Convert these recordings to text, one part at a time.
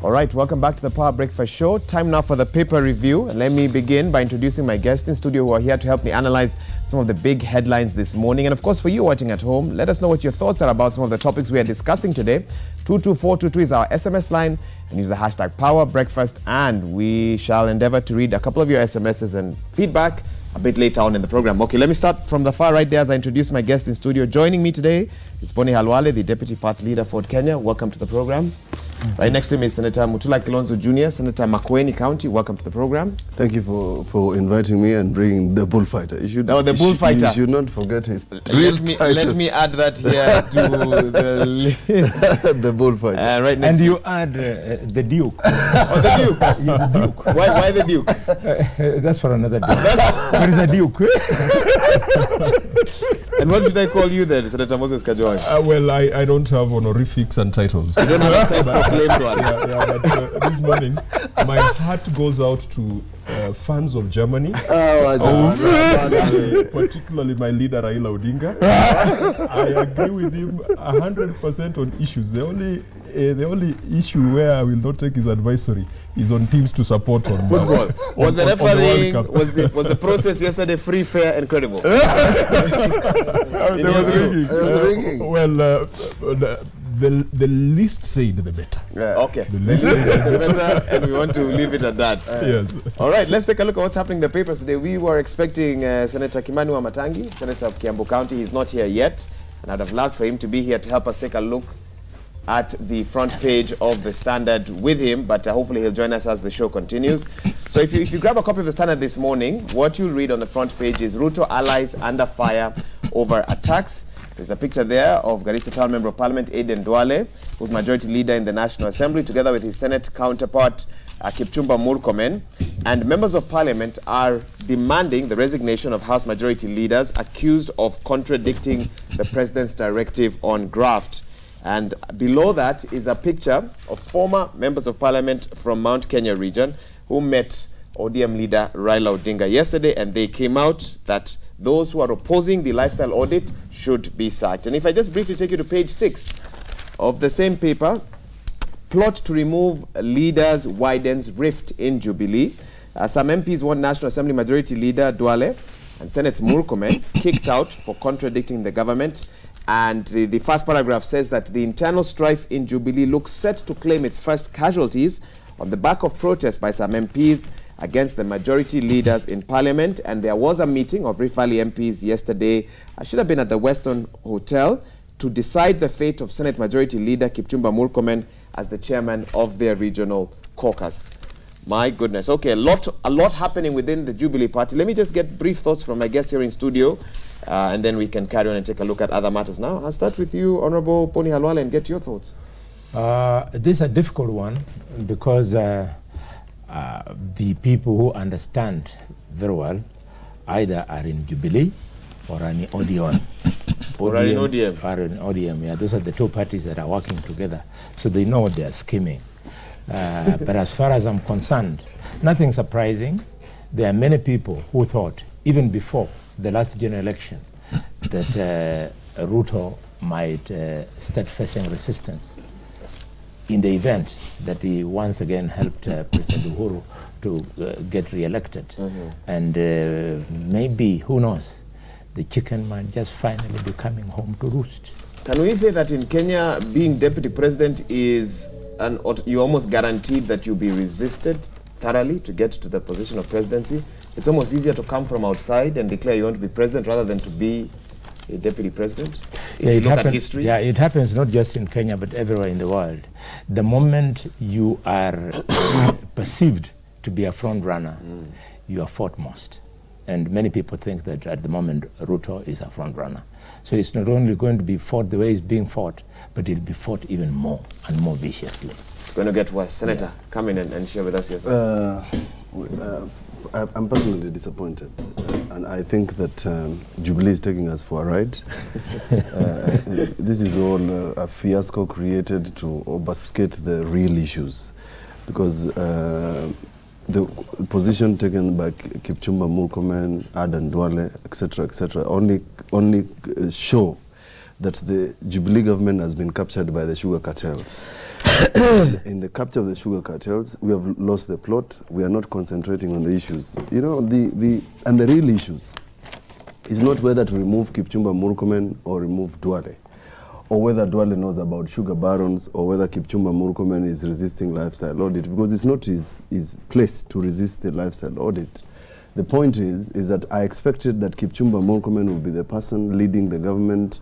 All right, welcome back to the Power Breakfast Show. Time now for the paper review. And let me begin by introducing my guests in studio who are here to help me analyze some of the big headlines this morning. And of course, for you watching at home, let us know what your thoughts are about some of the topics we are discussing today. 22422 is our SMS line, and use the hashtag Power Breakfast, and we shall endeavor to read a couple of your SMSs and feedback a bit later on in the program. Okay, let me start from the far right there as I introduce my guest in studio. Joining me today is Boni Khalwale, the Deputy Party Leader for Kenya. Welcome to the program. Right next to him is Senator Mutula Kilonzo Jr., Senator Makueni County. Welcome to the program. Thank you for inviting me and bringing the bullfighter. The bullfighter. You should not forget his real title. Let me add that here to the list. The bullfighter. Right next and you add the Duke. Oh, the Duke. Yeah, the Duke. Why the Duke? That's for another day. There is a Duke. And what should I call you then, Senator Moses Kajwang? Well, I don't have honorifics and titles. You don't have a self-proclaimed one. Yeah, but this morning, my heart goes out to fans of Germany. Particularly my leader, Raila Odinga. I agree with him 100% on issues. The only issue where I will not take his advisory is on teams to support on football. Was the refereeing, was the process yesterday free, fair, and credible? Well, the least said the better. Yeah. Okay. The least said the better, and we want to leave it at that. Yes. All right, let's take a look at what's happening in the papers today. We were expecting Senator Kimani Wamatangi, Senator of Kiambu County. He's not here yet, and I'd have loved for him to be here to help us take a look at the front page of the Standard with him, but hopefully he'll join us as the show continues. So if you grab a copy of the Standard this morning, what you'll read on the front page is Ruto allies under fire over attacks. There's a picture there of Garissa Town Member of Parliament Aden Duale, who's Majority Leader in the National Assembly, together with his Senate counterpart Kipchumba Murkomen. And members of Parliament are demanding the resignation of House Majority Leaders accused of contradicting the President's directive on graft. And below that is a picture of former members of Parliament from Mount Kenya region who met ODM leader Raila Odinga yesterday, and they came out that those who are opposing the lifestyle audit should be sacked. And if I just briefly take you to page 6 of the same paper, plot to remove leaders widens rift in Jubilee. Some MPs want National Assembly Majority Leader Duale and Senate's Murkomen kicked out for contradicting the government. And the first paragraph says that the internal strife in Jubilee looks set to claim its first casualties on the back of protests by some MPs against the majority leaders in Parliament. And there was a meeting of Rift Valley MPs yesterday, I should have been at the Weston Hotel, to decide the fate of Senate Majority Leader Kipchumba Murkomen as the chairman of their regional caucus. My goodness. Okay, a lot happening within the Jubilee Party. Let me just get brief thoughts from my guests here in studio, and then we can carry on and take a look at other matters now. I'll start with you, Honorable Boni Khalwale, and get your thoughts. This is a difficult one because the people who understand very well either are in Jubilee or in ODM. Or in ODM. Or in ODM, yeah. Those are the two parties that are working together. So they know what they are scheming. But as far as I'm concerned, nothing surprising. There are many people who thought, even before the last general election, that Ruto might start facing resistance in the event that he once again helped President Uhuru to get re-elected. And maybe, who knows, the chicken might just finally be coming home to roost. Can we say that in Kenya, being deputy president is, you almost guaranteed that you'll be resisted thoroughly to get to the position of presidency? It's almost easier to come from outside and declare you want to be president rather than to be a deputy president? If you look at history? Yeah, it happens not just in Kenya, but everywhere in the world. The moment you are perceived to be a front runner, you are foremost. And many people think that at the moment, Ruto is a front runner. So it's not only going to be fought the way it's being fought, but it'll be fought even more and more viciously. It's going to get worse. Senator, come in and share with us your thoughts. I'm personally disappointed, and I think that Jubilee is taking us for a ride. This is all a fiasco created to obfuscate the real issues, because the position taken by Kipchumba Murkomen, Aden Duale, etc., only show that the Jubilee government has been captured by the sugar cartels. In the capture of the sugar cartels, we have lost the plot. We are not concentrating on the issues. You know, the real issues is not whether to remove Kipchumba Murkomen or remove Duale, or whether Duale knows about sugar barons, or whether Kipchumba Murkomen is resisting lifestyle audit, because it's not his place to resist the lifestyle audit. The point is that I expected that Kipchumba Murkomen would be the person leading the government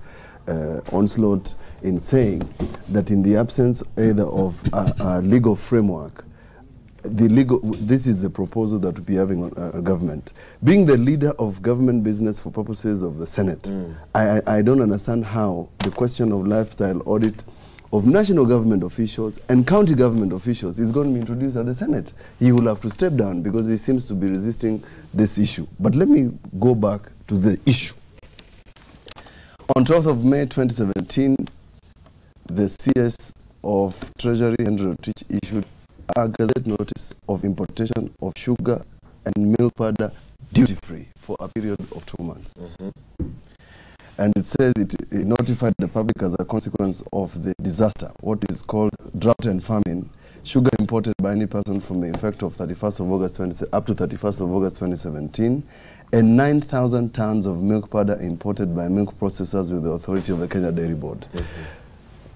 onslaught in saying that in the absence either of a legal framework, this is the proposal that we'll be having on a government. Being the leader of government business for purposes of the Senate, I don't understand how the question of lifestyle audit of national government officials and county government officials is going to be introduced at the Senate. He will have to step down because he seems to be resisting this issue. But let me go back to the issue. On 12th of May 2017, the CS of Treasury, Henry Rotich, issued a gazette notice of importation of sugar and milk powder duty-free for a period of 2 months. And it says it notified the public as a consequence of the disaster, what is called drought and famine, sugar imported by any person from the effect of 31st of August up to 31st of August 2017, and 9,000 tons of milk powder imported by milk processors with the authority of the Kenya Dairy Board.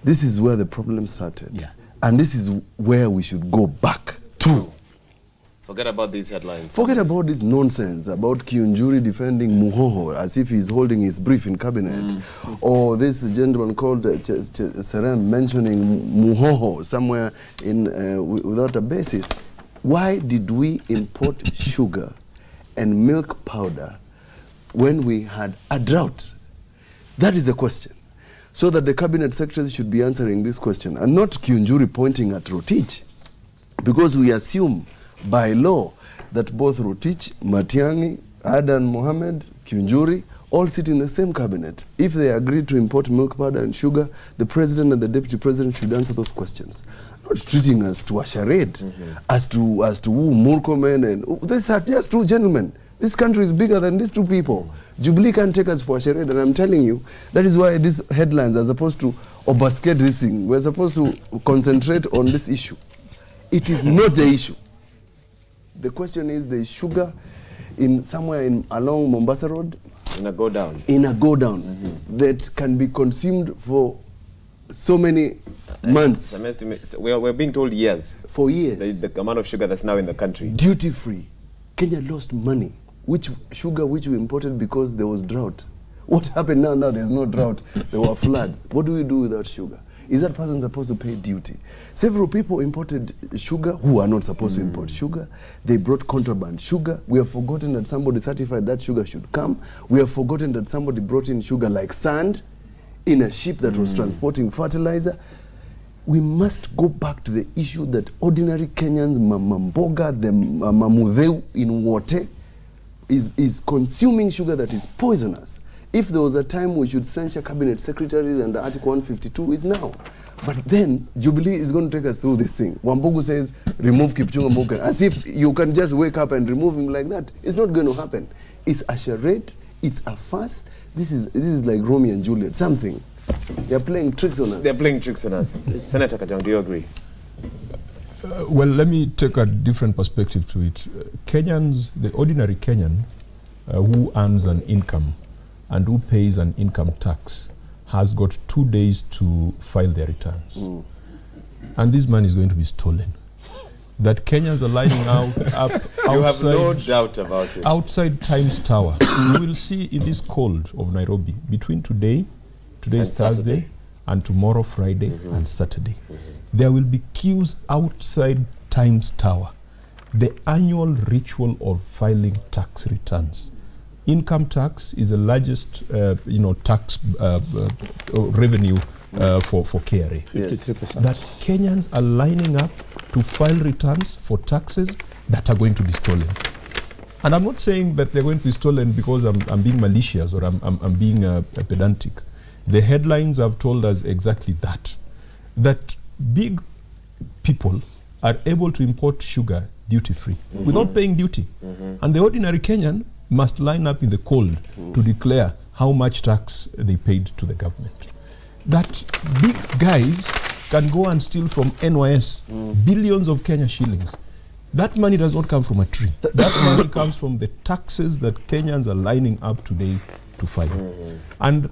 This is where the problem started. And this is where we should go back to. Forget about these headlines. Forget about this nonsense about Kiunjuri defending Muhoho as if he's holding his brief in cabinet. Or this gentleman called Serem mentioning Muhoho somewhere without a basis. Why did we import sugar and milk powder when we had a drought? That is the question. So that the cabinet secretary should be answering this question and not Kiunjuri pointing at Rotich. Because we assume by law that both Rotich, Matiang'i, Adan Mohammed, Kiunjuri all sit in the same cabinet. If they agree to import milk powder and sugar, the president and the deputy president should answer those questions. Not treating us to a charade as to who Murkomen and these are just two gentlemen. This country is bigger than these two people. Jubilee can't take us for a charade, and I'm telling you, that is why these headlines are supposed to obfuscate this thing. We're supposed to concentrate on this issue. It is not the issue. The question is, there is sugar somewhere along Mombasa Road. In a go-down. In a go-down that can be consumed for so many months. We're being told years. For years. The amount of sugar that's now in the country. Duty-free. Kenya lost money. Sugar which we imported because there was drought. What happened now? Now there's no drought. There were floods. What do we do without sugar? Is that person supposed to pay duty? Several people imported sugar who are not supposed to import sugar. They brought contraband sugar. We have forgotten that somebody certified that sugar should come. We have forgotten that somebody brought in sugar like sand in a ship that was transporting fertilizer. We must go back to the issue that ordinary Kenyans, Mamamboga, the Mamudeu in Wote, is consuming sugar that is poisonous. If there was a time we should censure cabinet secretaries and the Article 152 is now. But then Jubilee is going to take us through this thing. Wambugu says, remove Kipchumba Murkomen. As if you can just wake up and remove him like that. It's not going to happen. It's a charade. It's a farce. This is like Romeo and Juliet. Something. They're playing tricks on us. They're playing tricks on us. Senator Kajwang, do you agree? Well, let me take a different perspective to it. Kenyans, the ordinary Kenyan who earns an income and who pays an income tax has got 2 days to file their returns. And this money is going to be stolen. That Kenyans are lining up you have no doubt about it. Outside Times Tower. You will see in this cold of Nairobi, between today's Thursday, and tomorrow Friday and Saturday, there will be queues outside Times Tower. The annual ritual of filing tax returns. Income tax is the largest, tax revenue for KRA. 53%. That Kenyans are lining up to file returns for taxes that are going to be stolen. And I'm not saying that they're going to be stolen because I'm being malicious or I'm being pedantic. The headlines have told us exactly that. That big people are able to import sugar duty-free without paying duty. And the ordinary Kenyan must line up in the cold to declare how much tax they paid to the government. that big guys can go and steal from NYS billions of Kenya shillings. That money does not come from a tree. That money comes from the taxes that Kenyans are lining up today to file. And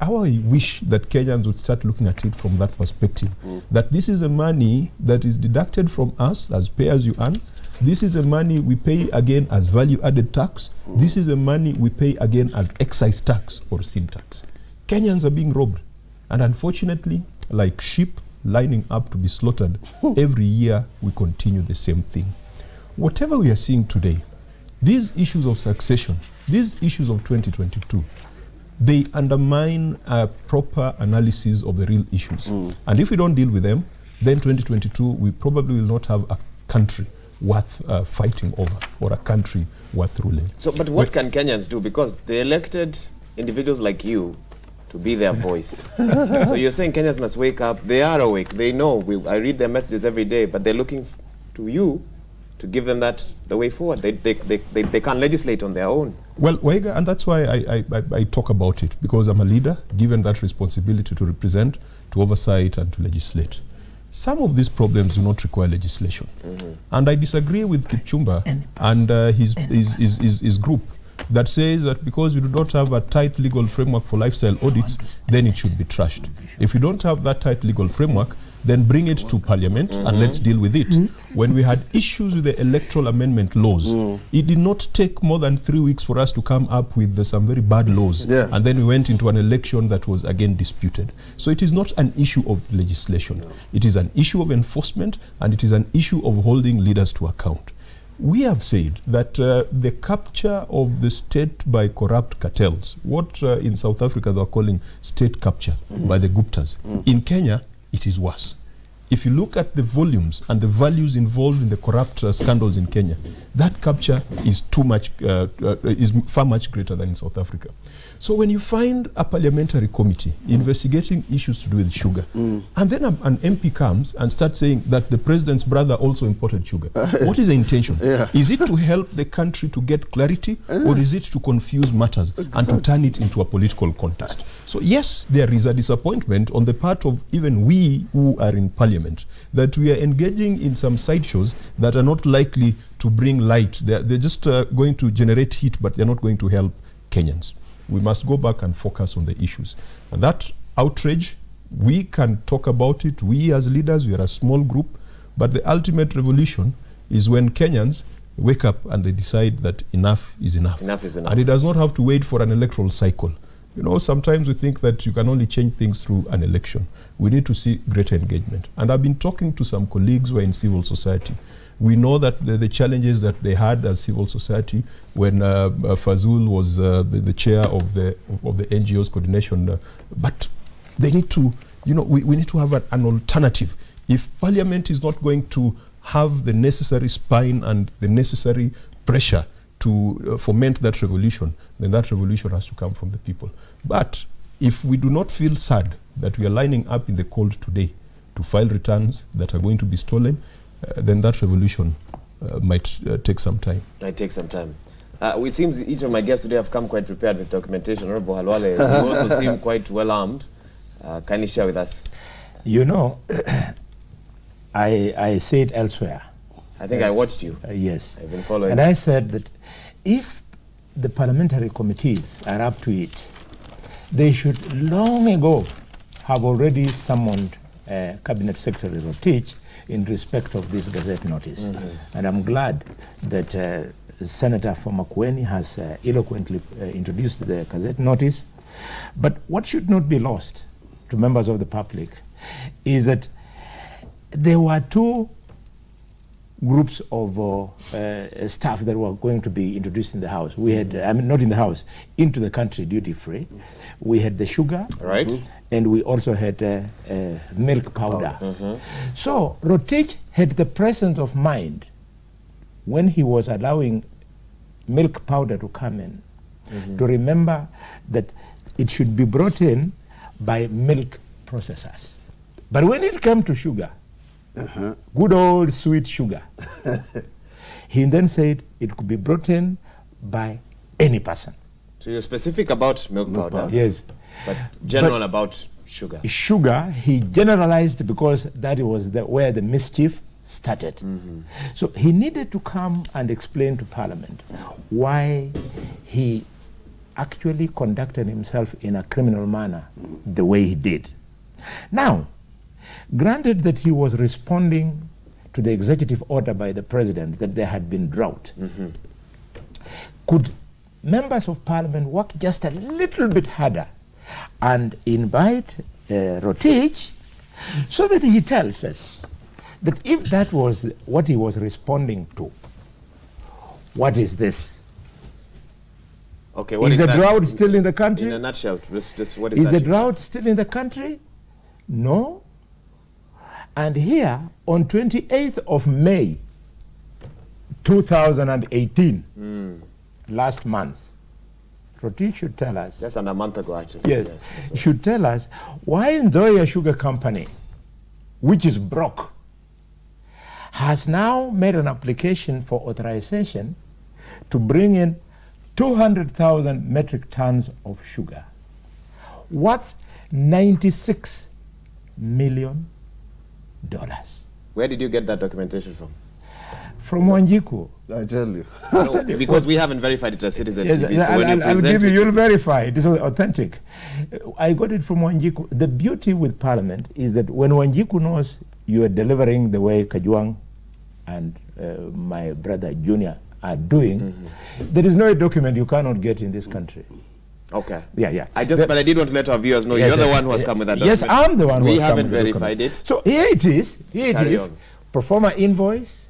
how I wish that Kenyans would start looking at it from that perspective, that this is the money that is deducted from us as pay as you earn. This is the money we pay again as value-added tax. This is the money we pay again as excise tax or sin tax. Kenyans are being robbed. And unfortunately, like sheep lining up to be slaughtered, every year we continue the same thing. Whatever we are seeing today, these issues of succession, these issues of 2022, they undermine a proper analysis of the real issues. And if we don't deal with them, then 2022, we probably will not have a country worth fighting over or a country worth ruling. So, but what can Kenyans do? Because they elected individuals like you to be their voice. So you're saying Kenyans must wake up. They are awake. They know. I read their messages every day, but they're looking to you to give them the way forward. They can't legislate on their own. Well, Waiga, and that's why I talk about it, because I'm a leader, given that responsibility to represent, to oversight, and to legislate. Some of these problems do not require legislation. And I disagree with Kipchumba and his group that says that because we do not have a tight legal framework for lifestyle audits, then it should be trashed. If we don't have that tight legal framework, then bring it to Parliament and let's deal with it. When we had issues with the electoral amendment laws, it did not take more than 3 weeks for us to come up with some very bad laws. And then we went into an election that was again disputed. So it is not an issue of legislation. It is an issue of enforcement, and it is an issue of holding leaders to account. We have said that the capture of the state by corrupt cartels, what in South Africa they are calling state capture by the Guptas, in Kenya it is worse. If you look at the volumes and the values involved in the corrupt scandals in Kenya, that capture is is far much greater than in South Africa. So when you find a parliamentary committee investigating issues to do with sugar, and then an MP comes and starts saying that the president's brother also imported sugar, what is the intention? Is it to help the country to get clarity, or is it to confuse matters and to turn it into a political contest? So yes, there is a disappointment on the part of even we who are in parliament that we are engaging in some sideshows that are not likely to bring light. They're just going to generate heat, but they're not going to help Kenyans. We must go back and focus on the issues. And that outrage, we can talk about it. We as leaders, we are a small group, but the ultimate revolution is when Kenyans wake up and they decide that enough is enough. Enough is enough. And it does not have to wait for an electoral cycle. You know, sometimes we think that you can only change things through an election. We need to see greater engagement. And I've been talking to some colleagues who are in civil society. We know that the challenges that they had as civil society when Fazul was the chair of the NGOs coordination, but they need to, you know, we need to have an alternative. If Parliament is not going to have the necessary spine and the necessary pressure to foment that revolution, then that revolution has to come from the people. But if we do not feel sad that we are lining up in the cold today to file returns that are going to be stolen, then that revolution might take some time. Might take some time. It seems each of my guests today have come quite prepared with documentation. Honorable Khalwale, you also seem quite well armed. Can you share with us? You know, I said elsewhere. I think I watched you. Yes. I've been following. And I said that if the parliamentary committees are up to it, they should long ago have already summoned Cabinet Secretary Rotich in respect of this Gazette notice. And I'm glad that Senator from Makueni has eloquently introduced the Gazette notice. But what should not be lost to members of the public is that there were two groups of staff that were going to be introduced in the House. We had, I mean, not in the House, into the country duty-free. We had the sugar, right, and we also had milk powder. So Rotich had the presence of mind when he was allowing milk powder to come in, to remember that it should be brought in by milk processors. But when it came to sugar, good old sweet sugar, he then said it could be brought in by any person. So you're specific about milk powder? Yes. But general about sugar, he generalized because that was where the mischief started. So he needed to come and explain to Parliament why he actually conducted himself in a criminal manner the way he did. Now, granted that he was responding to the executive order by the president that there had been drought, could members of Parliament work just a little bit harder and invite Rotich so that he tells us that if that was what he was responding to, what is this? Okay, what is the drought still in the country? In a nutshell, just what is that? Is the drought still in the country? No. And here, on 28th of May, 2018, last month, Rotich should tell us. Just under a month ago, actually. Yes, should tell us why Nzoia Sugar Company, which is broke, has now made an application for authorization to bring in 200,000 metric tons of sugar, worth $96 million. Where did you get that documentation from? From Wanjiku. I tell you. No, because we haven't verified it as Citizen TV. So when you I'll present give you, it, you'll verify it. It's authentic. I got it from Wanjiku. The beauty with Parliament is that when Wanjiku knows you are delivering the way Kajwang and my brother Junior are doing, there is no document you cannot get in this country. Okay. Yeah. But I did want to let our viewers know you're the one who has come with that document. Yes, I'm the one who has come with the document. We haven't verified it. So here it is. Carry on. Pro forma invoice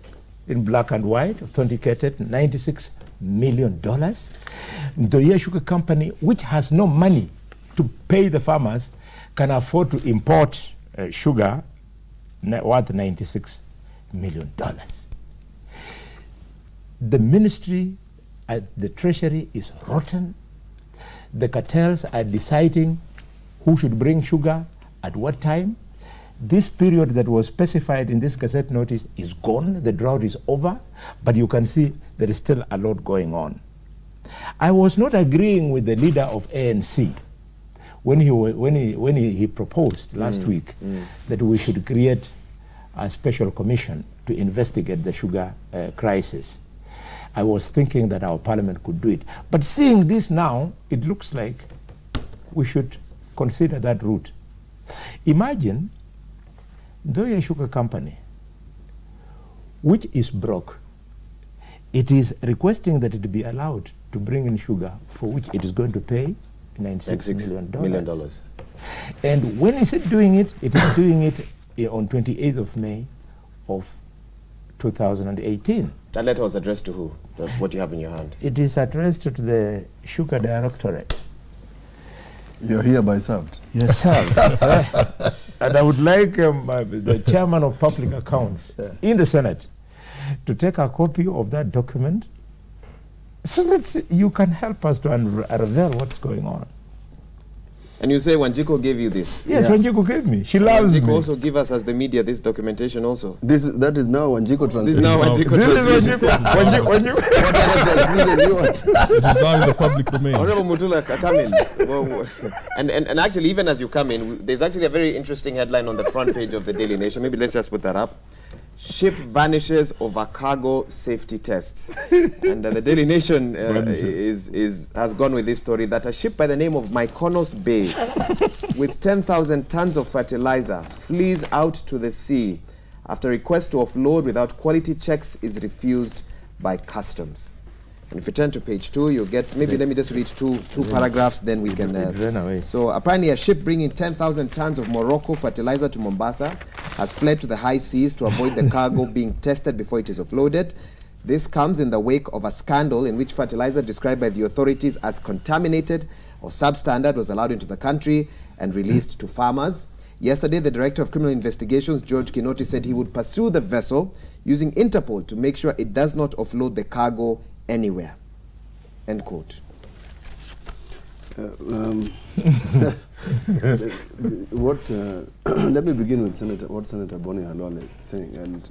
in black and white, authenticated, $96 million. Nzoia Sugar Company, which has no money to pay the farmers, can afford to import sugar worth $96 million. The ministry at the Treasury is rotten. The cartels are deciding who should bring sugar at what time. This period that was specified in this Gazette notice is gone. The drought is over, but you can see there is still a lot going on. I was not agreeing with the leader of ANC when he proposed last week that we should create a special commission to investigate the sugar crisis. I was thinking that our Parliament could do it. But seeing this now, it looks like we should consider that route. Imagine Nzoia Sugar Company, which is broke, it is requesting that it be allowed to bring in sugar for which it is going to pay $96 million. And when is it doing it? It is doing it on 28th of May of 2018. That letter was addressed to who? What you have in your hand? It is addressed to the Sugar Directorate. You're hereby served. Yes, sir. And I would like the chairman of public accounts in the Senate to take a copy of that document so that you can help us to unravel what's going on. And you say Wanjiku gave you this? Yes, yeah. Wanjiku gave me. She loves me. Wanjiku also give us as the media this documentation also. That is now Wanjiku translation. This is now Wanjiku translation. What other translation you want? It is now in the public domain. Honorable Mutula, come in. And actually, even as you come in, there's actually a very interesting headline on the front page of the Daily Nation. Maybe let's just put that up. Ship vanishes over cargo safety tests. And the Daily Nation has gone with this story that a ship by the name of Mykonos Bay with 10,000 tons of fertilizer flees out to the sea after request to offload without quality checks is refused by customs. And if you turn to page 2, you'll get, maybe let me just read two paragraphs, then we can... So apparently a ship bringing 10,000 tons of Morocco fertilizer to Mombasa has fled to the high seas to avoid the cargo being tested before it is offloaded. This comes in the wake of a scandal in which fertilizer described by the authorities as contaminated or substandard was allowed into the country and released to farmers. Yesterday, the Director of Criminal Investigations, George Kinoti, said he would pursue the vessel using Interpol to make sure it does not offload the cargo anywhere. End quote. Let me begin with what Senator Boni Khalwale is saying, and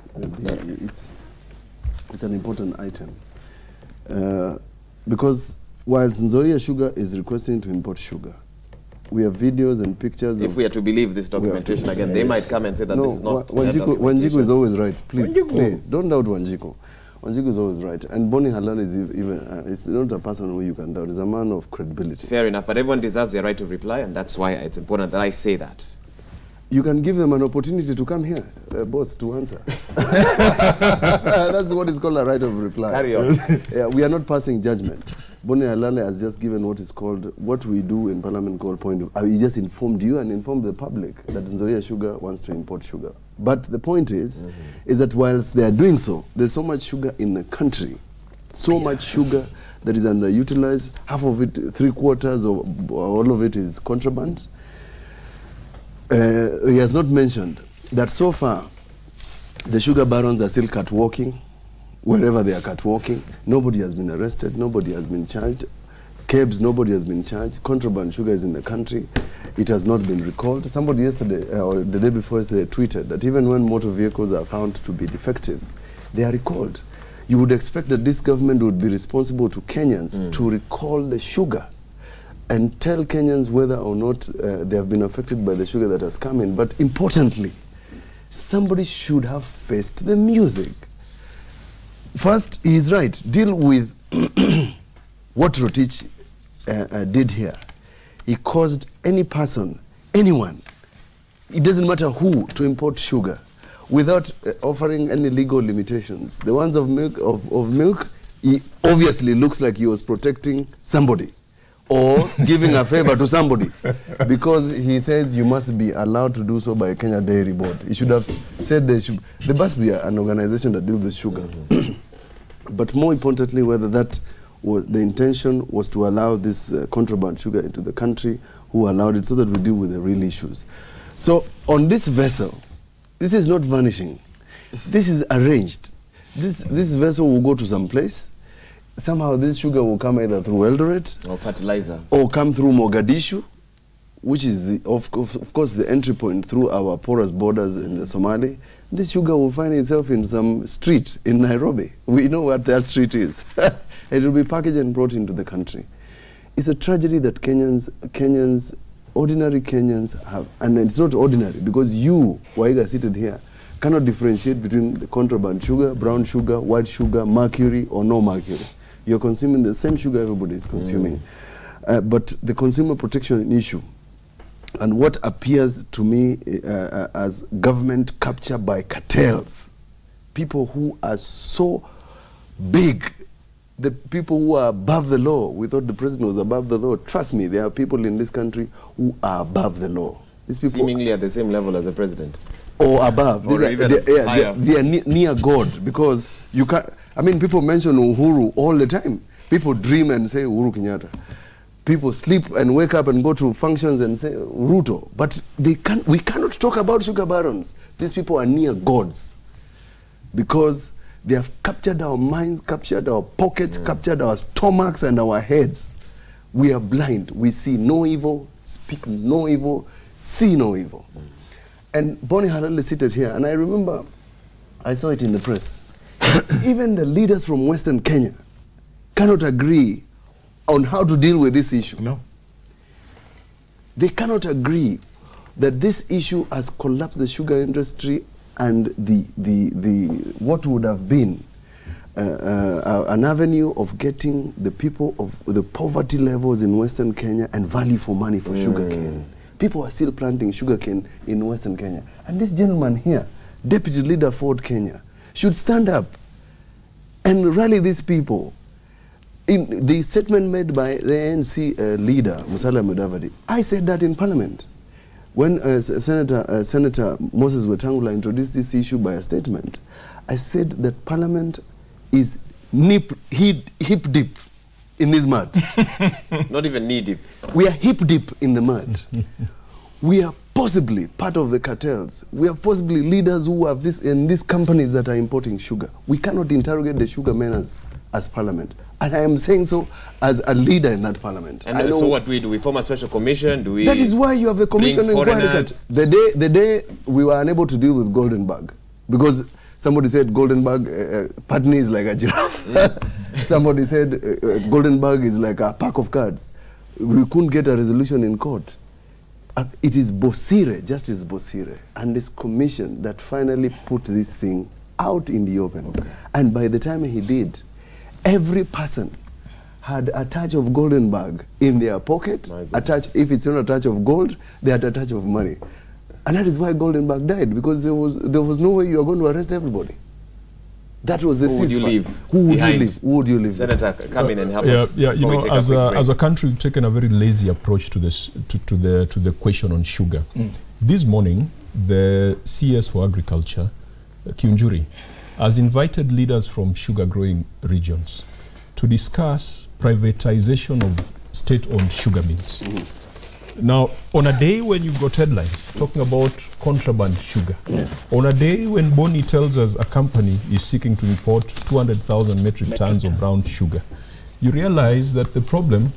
it's an important item. Because whilst Nzoia Sugar is requesting to import sugar, We have videos and pictures. If we are to believe this documentation again, they might come and say that this is not Wanjiku is always right. Please, Wanjiku. please, don't doubt Wanjiku. Wanjiku is always right. And Boni Khalwale is even, it's not a person who you can doubt. He's a man of credibility. Fair enough, but everyone deserves their right to reply, and that's why it's important that I say that. You can give them an opportunity to come here, boss, to answer. That's what is called a right of reply. Carry on. Yeah, we are not passing judgment. Boni Khalwale has just given what is called, what we do in Parliament called point of, he just informed you and informed the public that Nzoia Sugar wants to import sugar. But the point is that whilst they are doing so, there's so much sugar in the country, so much sugar that is underutilized, half of it, 3/4 or all of it is contraband. He has not mentioned that so far the sugar barons are still catwalking. Wherever they are catwalking, nobody has been arrested, nobody has been charged. Cabs, nobody has been charged. Contraband sugar is in the country. It has not been recalled. Somebody yesterday, or the day before, tweeted that even when motor vehicles are found to be defective, they are recalled. You would expect that this government would be responsible to Kenyans to recall the sugar and tell Kenyans whether or not they have been affected by the sugar that has come in. But importantly, somebody should have faced the music. First, he is right. Deal with what Rotich did here. He caused any person, anyone, it doesn't matter who, to import sugar without offering any legal limitations. The ones of milk, he obviously looks like he was protecting somebody or giving a favor to somebody, because he says you must be allowed to do so by a Kenya Dairy Board. He should have said there must be an organization that deals with sugar. But more importantly, whether that was the intention was to allow this contraband sugar into the country, who allowed it, so that we deal with the real issues. So on this vessel, this is not vanishing. This is arranged. This vessel will go to some place. Somehow this sugar will come either through Eldoret Or fertilizer. or come through Mogadishu, which is of course the entry point through our porous borders in the Somali. This sugar will find itself in some street in Nairobi. We know what that street is. It will be packaged and brought into the country. It's a tragedy that ordinary Kenyans have, and it's not ordinary because you, Waiga, seated here, cannot differentiate between the contraband sugar, brown sugar, white sugar, mercury or no mercury. You're consuming the same sugar everybody is consuming. But the consumer protection issue, and what appears to me as government capture by cartels, people who are so big, the people who are above the law. We thought the president was above the law. Trust me, there are people in this country who are above the law. These people seemingly at the same level as the president. Or above. Or they are near God, because you can't. I mean, people mention Uhuru all the time. People dream and say Uhuru Kenyatta. People sleep and wake up and go to functions and say Ruto. But we cannot talk about sugar barons. These people are near gods, because they have captured our minds, captured our pockets, captured our stomachs and our heads. We are blind. We see no evil, speak no evil, see no evil. And Boni Khalwale seated here, and I remember I saw it in the press. Even the leaders from Western Kenya cannot agree on how to deal with this issue. No. They cannot agree that this issue has collapsed the sugar industry, and what would have been an avenue of getting the people of the poverty levels in Western Kenya and value for money for sugarcane. People are still planting sugarcane in Western Kenya. And this gentleman here, Deputy Leader Ford Kenya, should stand up and rally these people. In the statement made by the ANC leader, Musalia Mudavadi, I said that in Parliament. When Senator Moses Wetangula introduced this issue by a statement, I said that Parliament is hip deep in this mud. Not even knee deep. We are hip deep in the mud. We are possibly part of the cartels. We are possibly leaders who have in these companies that are importing sugar. We cannot interrogate the sugar men as Parliament. And I am saying so as a leader in that Parliament. And so what do we do? We form a special commission? Do we? That is why you have a commission inquiry. The day we were unable to deal with Golden Bag, because somebody said Golden Bag, Patni is like a giraffe. Somebody said Golden Bag is like a pack of cards. We couldn't get a resolution in court. it is Bosire, Justice Bosire, and his commission that finally put this thing out in the open. Okay. And by the time he did, every person had a touch of golden bag in their pocket. A touch, if it's not a touch of gold, they had a touch of money. And that is why Golden Bag died, because there was no way you are going to arrest everybody. That was the Who would you leave? Who would you leave? Who would you leave? Senator, come in and help us. Yeah, you know, as a country, we've taken a very lazy approach to this, to the question on sugar. This morning, the CS for Agriculture, Kiunjuri, has invited leaders from sugar-growing regions to discuss privatization of state-owned sugar mills. Now, on a day when you've got headlines talking about contraband sugar, on a day when Boni tells us a company is seeking to import 200,000 metric tons of brown sugar, you realize that the problem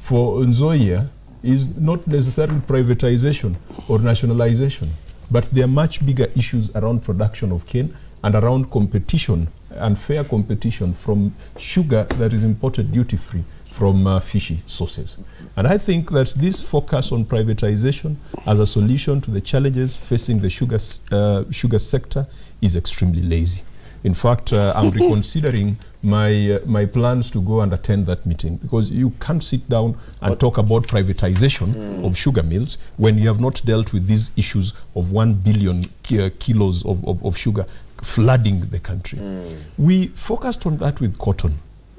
for Nzoia is not necessarily privatization or nationalization, but there are much bigger issues around production of cane and around competition and fair competition from sugar that is imported duty-free from fishy sources. And I think that this focus on privatization as a solution to the challenges facing the sugar sector is extremely lazy. In fact, I'm reconsidering my plans to go and attend that meeting, because you can't sit down and talk about privatization of sugar mills when you have not dealt with these issues of 1 billion kilos of sugar flooding the country. We focused on that with cotton.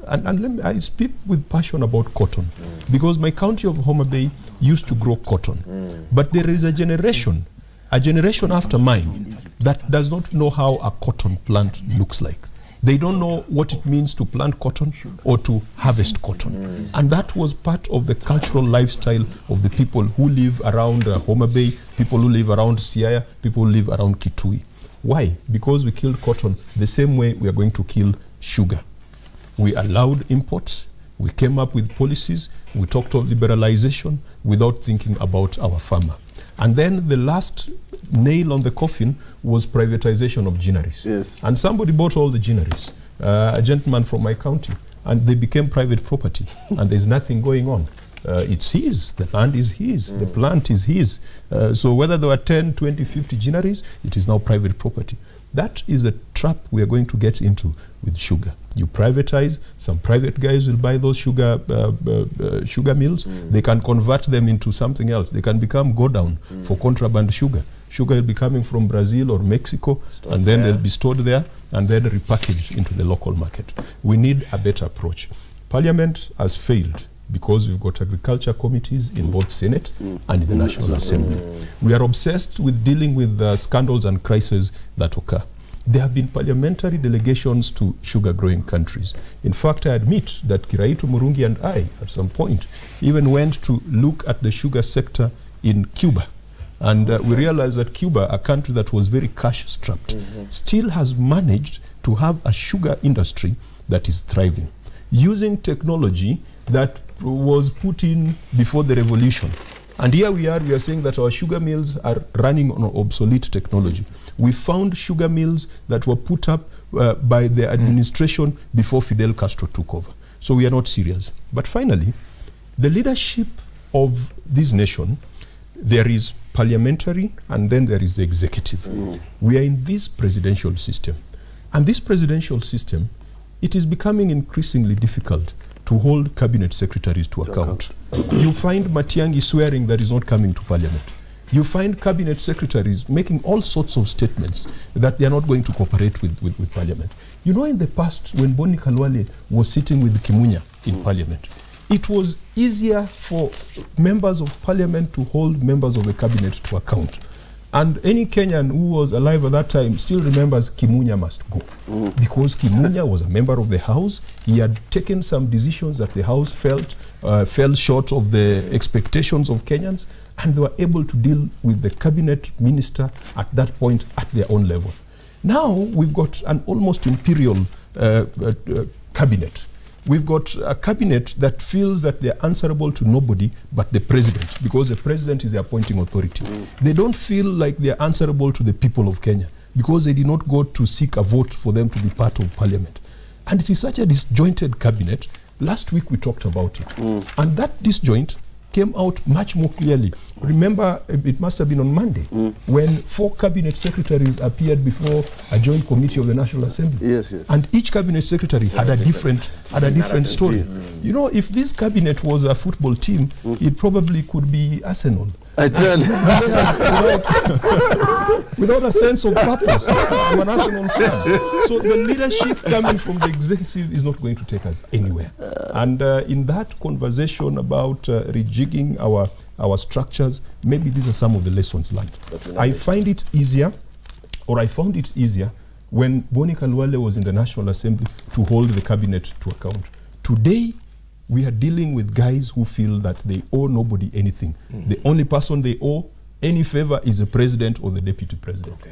And I speak with passion about cotton, because my county of Homa Bay used to grow cotton. But there is a generation after mine that does not know how a cotton plant looks like. They don't know what it means to plant cotton or to harvest cotton. And that was part of the cultural lifestyle of the people who live around Homa Bay, people who live around Siaya, people who live around Kitui. Why? Because we killed cotton the same way we are going to kill sugar. We allowed imports, we came up with policies, we talked of liberalization without thinking about our farmer. And then the last nail on the coffin was privatization of ginaries. Yes. And somebody bought all the ginaries, a gentleman from my county, and they became private property, and there's nothing going on. It's his, the land is his, the plant is his. So whether there were 10, 20, 50 ginaries, it is now private property. That is a trap we are going to get into with sugar. You privatize, some private guys will buy those sugar mills. They can convert them into something else. They can become go-down for contraband sugar. Sugar will be coming from Brazil or Mexico, and then they'll be stored there and then repackaged into the local market. We need a better approach. Parliament has failed because we've got agriculture committees in both Senate and in the National Assembly. We are obsessed with dealing with scandals and crises that occur. There have been parliamentary delegations to sugar-growing countries. In fact, I admit that Kiraitu Murungi and I, at some point, even went to look at the sugar sector in Cuba. And we realized that Cuba, a country that was very cash-strapped, still has managed to have a sugar industry that is thriving, using technology that was put in before the revolution. And here we are saying that our sugar mills are running on obsolete technology. We found sugar mills that were put up by the administration before Fidel Castro took over. So we are not serious. But finally, the leadership of this nation, there is parliamentary and then there is the executive. We are in this presidential system. And this presidential system, it is becoming increasingly difficult to hold cabinet secretaries to account. You find Matiang'i swearing that is not coming to parliament. You find cabinet secretaries making all sorts of statements that they are not going to cooperate with parliament. You know, in the past, when Boni Khalwale was sitting with Kimunya in parliament, it was easier for members of parliament to hold members of the cabinet to account. And any Kenyan who was alive at that time still remembers Kimunya must go. Because Kimunya was a member of the House. He had taken some decisions that the House felt fell short of the expectations of Kenyans, and they were able to deal with the cabinet minister at that point at their own level. Now we've got an almost imperial cabinet. We've got a cabinet that feels that they're answerable to nobody but the president, because the president is the appointing authority. They don't feel like they're answerable to the people of Kenya because they did not go to seek a vote for them to be part of parliament. And it is such a disjointed cabinet. Last week we talked about it. And that disjoint came out much more clearly. Remember, it must have been on Monday, when 4 cabinet secretaries appeared before a joint committee of the National Assembly. Yes, yes. And each cabinet secretary had a different story. You know, if this cabinet was a football team, it probably could be Arsenal. I tell you. Without a sense of purpose. I'm an Arsenal fan. So the leadership coming from the executive is not going to take us anywhere. And in that conversation about rejigging our structures, maybe these are some of the lessons learned. I found it easier when Boni Khalwale was in the National Assembly to hold the cabinet to account. Today, we are dealing with guys who feel that they owe nobody anything. The only person they owe any favor is the president or the deputy president. Okay.